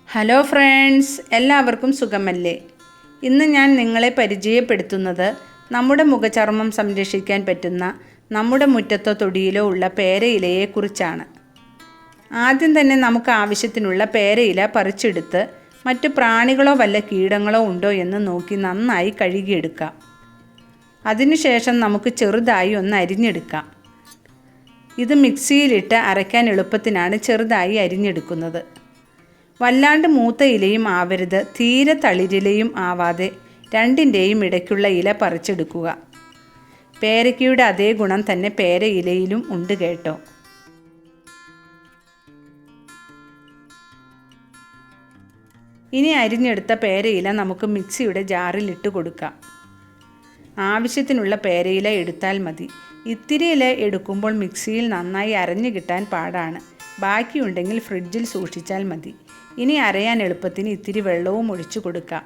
Hello friends, എല്ലാവർക്കും സുഖമല്ലേ? ഇന്ന് ഞാൻ നിങ്ങളെ പരിചയപ്പെടുത്തുന്നത് നമ്മുടെ മുഖചർമ്മം സംരക്ഷിക്കാൻ പറ്റുന്ന നമ്മുടെ മുറ്റത്തോ തൊടിയിലോ ഉള്ള പേരയിലയെക്കുറിച്ചാണ്. ആദ്യം തന്നെ നമുക്ക് ആവശ്യത്തിനുള്ള പേരയില പറിച്ചെടുത്ത് മറ്റു പ്രാണികളോ വല്ല കീടങ്ങളോ ഉണ്ടോ എന്ന് നോക്കി നന്നായി കഴുകിയെടുക്കാം. അതിനുശേഷം നമുക്ക് ചെറുതായി ഒന്ന് അരിഞ്ഞെടുക്കാം. ഇത് മിക്സിയിലിട്ട് അരയ്ക്കാൻ എളുപ്പത്തിനാണ് ചെറുതായി അരിഞ്ഞെടുക്കുന്നത്. വല്ലാണ്ട് മൂത്ത ഇലയും ആവരുത്, തീരെ തളിരിലയും ആവാതെ രണ്ടിൻ്റെയും ഇടയ്ക്കുള്ള ഇല പറിച്ചെടുക്കുക. പേരയ്ക്കയുടെ അതേ ഗുണം തന്നെ പേരയിലയിലും ഉണ്ട് കേട്ടോ. ഇനി അരിഞ്ഞെടുത്ത പേരയില നമുക്ക് മിക്സിയുടെ ജാറിൽ ഇട്ട് കൊടുക്കാം. ആവശ്യത്തിനുള്ള പേരയില എടുത്താൽ മതി. ഇത്തിരി ഇല എടുക്കുമ്പോൾ മിക്സിയിൽ നന്നായി അരഞ്ഞു കിട്ടാൻ പാടാണ്. ബാക്കിയുണ്ടെങ്കിൽ ഫ്രിഡ്ജിൽ സൂക്ഷിച്ചാൽ മതി. ഇനി അരയാൻ എളുപ്പത്തിന് ഇത്തിരി വെള്ളവും ഒഴിച്ചു കൊടുക്കാം.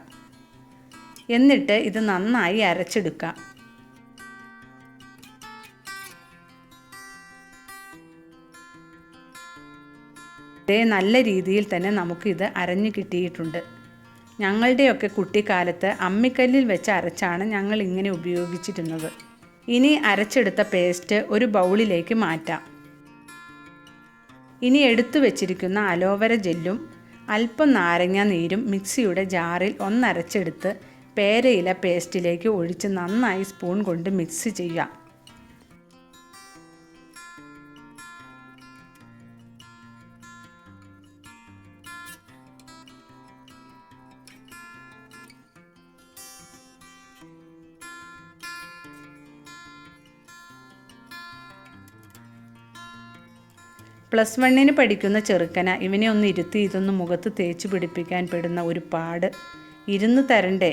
എന്നിട്ട് ഇത് നന്നായി അരച്ചെടുക്കാം. നല്ല രീതിയിൽ തന്നെ നമുക്കിത് അരഞ്ഞു കിട്ടിയിട്ടുണ്ട്. ഞങ്ങളുടെയൊക്കെ കുട്ടിക്കാലത്ത് അമ്മിക്കല്ലിൽ വെച്ച് അരച്ചാണ് ഞങ്ങൾ ഇങ്ങനെ ഉപയോഗിച്ചിരുന്നത്. ഇനി അരച്ചെടുത്ത പേസ്റ്റ് ഒരു ബൗളിലേക്ക് മാറ്റാം. ഇനി എടുത്തു വെച്ചിരിക്കുന്ന അലോവേര ജെല്ലും അല്പം നാരങ്ങ നീരും മിക്സിയുടെ ജാറിൽ ഒന്നരച്ചെടുത്ത് പേരയില പേസ്റ്റിലേക്ക് ഒഴിച്ച് നന്നായി സ്പൂൺ കൊണ്ട് മിക്സ് ചെയ്യാം. +1 പഠിക്കുന്ന ചെറുക്കന ഇവനെ ഒന്ന് ഇരുത്തി ഇതൊന്ന് മുഖത്ത് തേച്ച് പിടിപ്പിക്കാൻ പെടുന്ന ഒരു പാട്. ഇരുന്ന് തരണ്ടേ?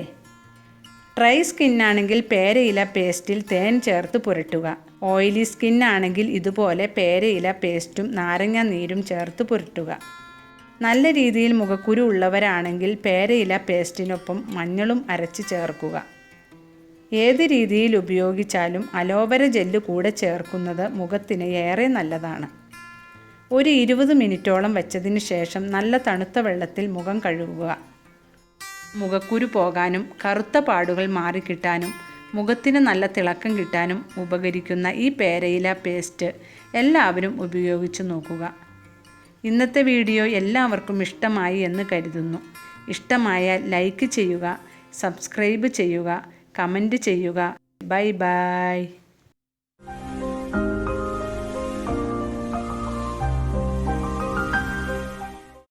ഡ്രൈ സ്കിന്നാണെങ്കിൽ പേരയില പേസ്റ്റിൽ തേൻ ചേർത്ത് പുരട്ടുക. ഓയിലി സ്കിന്നാണെങ്കിൽ ഇതുപോലെ പേരയില പേസ്റ്റും നാരങ്ങ നീരും ചേർത്ത് പുരട്ടുക. നല്ല രീതിയിൽ മുഖക്കുരു ഉള്ളവരാണെങ്കിൽ പേരയില പേസ്റ്റിനൊപ്പം മഞ്ഞളും അരച്ച് ചേർക്കുക. ഏത് രീതിയിൽ ഉപയോഗിച്ചാലും അലോവേര ജെല്ല് കൂടെ ചേർക്കുന്നത് മുഖത്തിന് ഏറെ നല്ലതാണ്. ഒരു 20 മിനിറ്റോളം വെച്ചതിന് ശേഷം നല്ല തണുത്ത വെള്ളത്തിൽ മുഖം കഴുകുക. മുഖക്കുരു പോകാനും കറുത്ത പാടുകൾ മാറിക്കിട്ടാനും മുഖത്തിന് നല്ല തിളക്കം കിട്ടാനും ഉപകരിക്കുന്ന ഈ പേരയില പേസ്റ്റ് എല്ലാവരും ഉപയോഗിച്ച് നോക്കുക. ഇന്നത്തെ വീഡിയോ എല്ലാവർക്കും ഇഷ്ടമായി എന്ന് കരുതുന്നു. ഇഷ്ടമായാൽ ലൈക്ക് ചെയ്യുക, സബ്സ്ക്രൈബ് ചെയ്യുക, കമൻറ്റ് ചെയ്യുക. Bye bye.